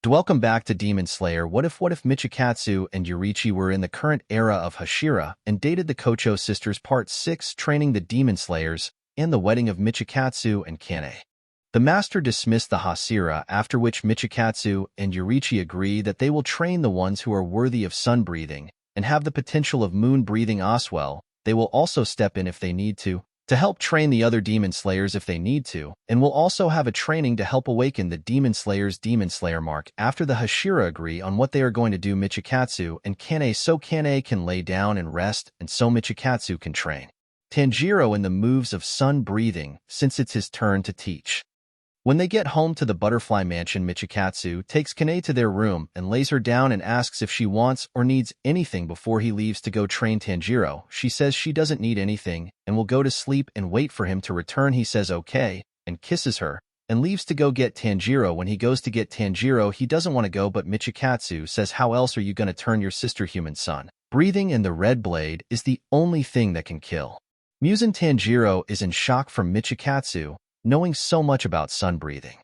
Welcome back to Demon Slayer. What if Michikatsu and Yurichi were in the current era of Hashira and dated the Kocho sisters? Part 6, Training the Demon Slayers, and the Wedding of Michikatsu and Kanae. The master dismissed the Hashira, after which Michikatsu and Yurichi agree that they will train the ones who are worthy of sun-breathing and have the potential of moon-breathing as well. They will also step in if they need to help train the other Demon Slayers if they need to, and will also have a training to help awaken the Demon Slayers' Demon Slayer mark. After the Hashira agree on what they are going to do, Michikatsu and Kanae, so Kanae can lay down and rest, and so Michikatsu can train Tanjiro in the moves of sun-breathing, since it's his turn to teach. When they get home to the Butterfly Mansion, Michikatsu takes Kanae to their room and lays her down and asks if she wants or needs anything before he leaves to go train Tanjiro. She says she doesn't need anything and will go to sleep and wait for him to return. He says okay and kisses her and leaves to go get Tanjiro. When he goes to get Tanjiro, he doesn't want to go, but Michikatsu says, how else are you going to turn your sister human son? Breathing in the red blade is the only thing that can kill. Musen Tanjiro is in shock from Michikatsu knowing so much about sun-breathing.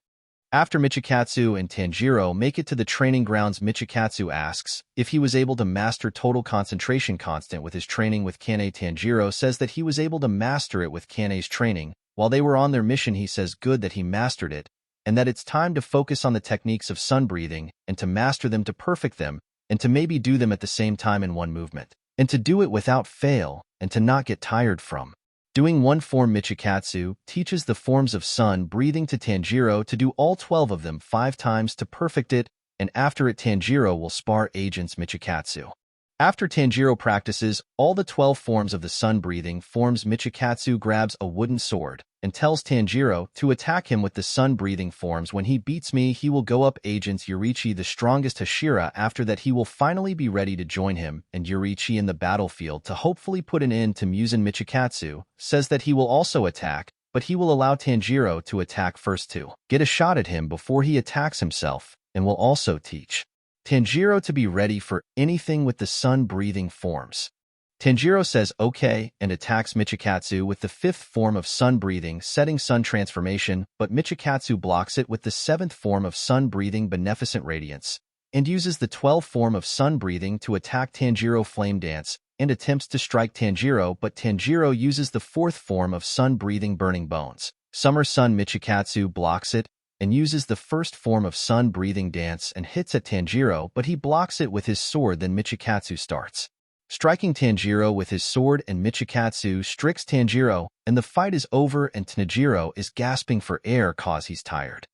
After Michikatsu and Tanjiro make it to the training grounds, Michikatsu asks if he was able to master total concentration constant with his training with Kanae. Tanjiro says that he was able to master it with Kanae's training. While they were on their mission, he says good that he mastered it, and that it's time to focus on the techniques of sun-breathing and to master them, to perfect them, and to maybe do them at the same time in one movement, and to do it without fail, and to not get tired from doing one form. Michikatsu teaches the forms of sun-breathing to Tanjiro to do all 12 of them 5 times to perfect it, and after it Tanjiro will spar agents Michikatsu. After Tanjiro practices all the 12 forms of the sun-breathing forms, Michikatsu grabs a wooden sword and tells Tanjiro to attack him with the sun-breathing forms. When he beats me, he will go up agents Yurichi, the strongest Hashira. After that, he will finally be ready to join him and Yurichi in the battlefield to hopefully put an end to Musen. Michikatsu says that he will also attack, but he will allow Tanjiro to attack first to get a shot at him before he attacks himself, and will also teach Tanjiro to be ready for anything with the sun-breathing forms. Tanjiro says okay and attacks Michikatsu with the 5th form of sun-breathing, setting sun transformation, but Michikatsu blocks it with the 7th form of sun-breathing, beneficent radiance, and uses the 12th form of sun-breathing to attack Tanjiro, flame dance, and attempts to strike Tanjiro, but Tanjiro uses the 4th form of sun-breathing, burning bones, summer sun. Michikatsu blocks it and uses the 1st form of sun-breathing, dance, and hits at Tanjiro, but he blocks it with his sword. Then Michikatsu starts striking Tanjiro with his sword, and Michikatsu strikes Tanjiro, and the fight is over, and Tanjiro is gasping for air cause he's tired.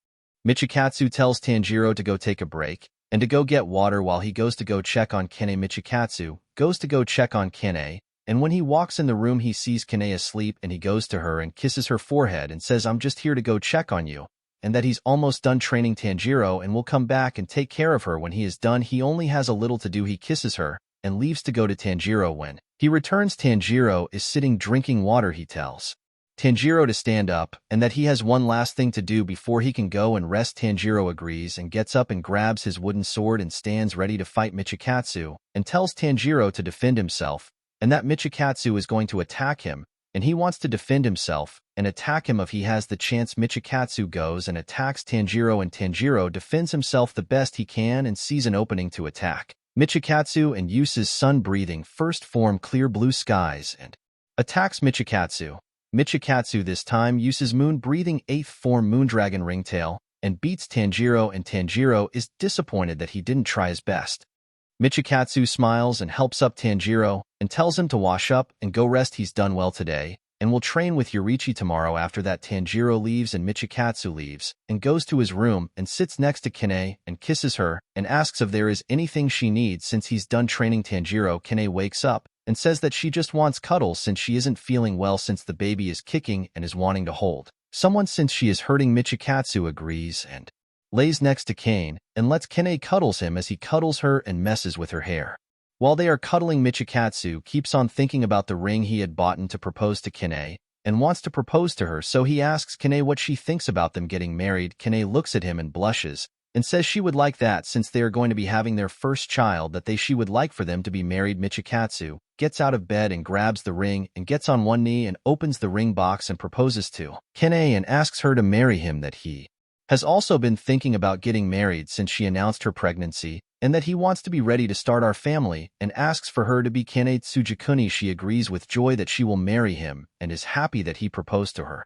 Michikatsu tells Tanjiro to go take a break and to go get water while he goes to go check on Kanae. Michikatsu goes to go check on Kanae, and when he walks in the room, he sees Kanae asleep, and he goes to her and kisses her forehead and says, I'm just here to go check on you, and that he's almost done training Tanjiro and will come back and take care of her. When he is done, he only has a little to do. He kisses her and leaves to go to Tanjiro. When he returns, Tanjiro is sitting drinking water. He tells Tanjiro to stand up and that he has one last thing to do before he can go and rest. Tanjiro agrees and gets up and grabs his wooden sword and stands ready to fight Michikatsu, and tells Tanjiro to defend himself and that Michikatsu is going to attack him, and he wants to defend himself and attack him if he has the chance. Michikatsu goes and attacks Tanjiro, and Tanjiro defends himself the best he can and sees an opening to attack Michikatsu and uses sun-breathing 1st form, clear blue skies, and attacks Michikatsu. Michikatsu this time uses moon-breathing 8th form, moondragon ringtail, and beats Tanjiro, and Tanjiro is disappointed that he didn't try his best. Michikatsu smiles and helps up Tanjiro and tells him to wash up and go rest. He's done well today and will train with Yurichi tomorrow. After that, Tanjiro leaves and Michikatsu leaves and goes to his room and sits next to Kanae and kisses her and asks if there is anything she needs since he's done training Tanjiro. Kanae wakes up and says that she just wants cuddles since she isn't feeling well, since the baby is kicking and is wanting to hold someone since she is hurting. Michikatsu agrees and lays next to Kane and lets Kanae cuddles him as he cuddles her and messes with her hair. While they are cuddling, Michikatsu keeps on thinking about the ring he had bought to propose to Kanae and wants to propose to her, so he asks Kanae what she thinks about them getting married. Kanae looks at him and blushes and says she would like that since they are going to be having their first child, that she would like for them to be married. Michikatsu gets out of bed and grabs the ring and gets on one knee and opens the ring box and proposes to Kanae and asks her to marry him, that he has also been thinking about getting married since she announced her pregnancy, and that he wants to be ready to start our family and asks for her to be kanae Tsujikuni. She agrees with joy that she will marry him and is happy that he proposed to her.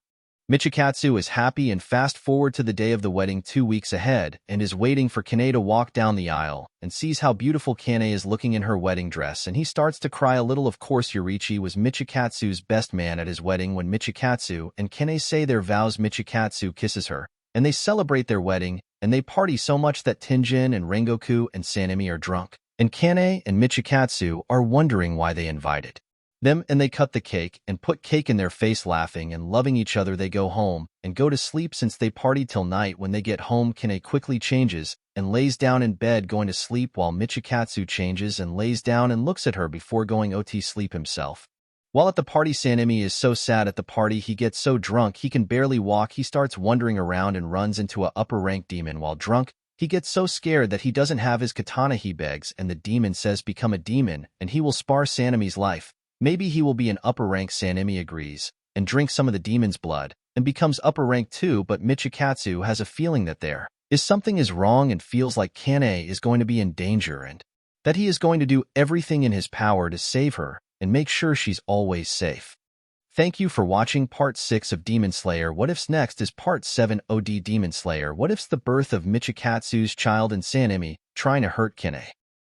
Michikatsu is happy and fast forward to the day of the wedding 2 weeks ahead and is waiting for Kanae to walk down the aisle and sees how beautiful Kanae is looking in her wedding dress, and he starts to cry a little. Of course, Yorichi was Michikatsu's best man at his wedding. When Michikatsu and Kanae say their vows, Michikatsu kisses her, and they celebrate their wedding, and they party so much that Tenjin and Rengoku and Sanemi are drunk, and Kanae and Michikatsu are wondering why they invited them, and they cut the cake and put cake in their face, laughing and loving each other. They go home and go to sleep since they partied till night. When they get home, Kanae quickly changes and lays down in bed going to sleep, while Michikatsu changes and lays down and looks at her before going to sleep himself. While at the party, Sanemi is so sad at the party. He gets so drunk he can barely walk. He starts wandering around and runs into a upper-rank demon. While drunk, he gets so scared that he doesn't have his katana. He begs, and the demon says become a demon and he will spare Sanemi's life. Maybe he will be an upper rank. Sanemi agrees and drinks some of the demon's blood and becomes upper rank too, but Michikatsu has a feeling that there is something is wrong and feels like Kanae is going to be in danger and that he is going to do everything in his power to save her and make sure she's always safe. Thank you for watching Part 6 of Demon Slayer What Ifs. Next is Part 7 OD Demon Slayer What Ifs, the birth of Michikatsu's child and Sanemi trying to hurt Kanae.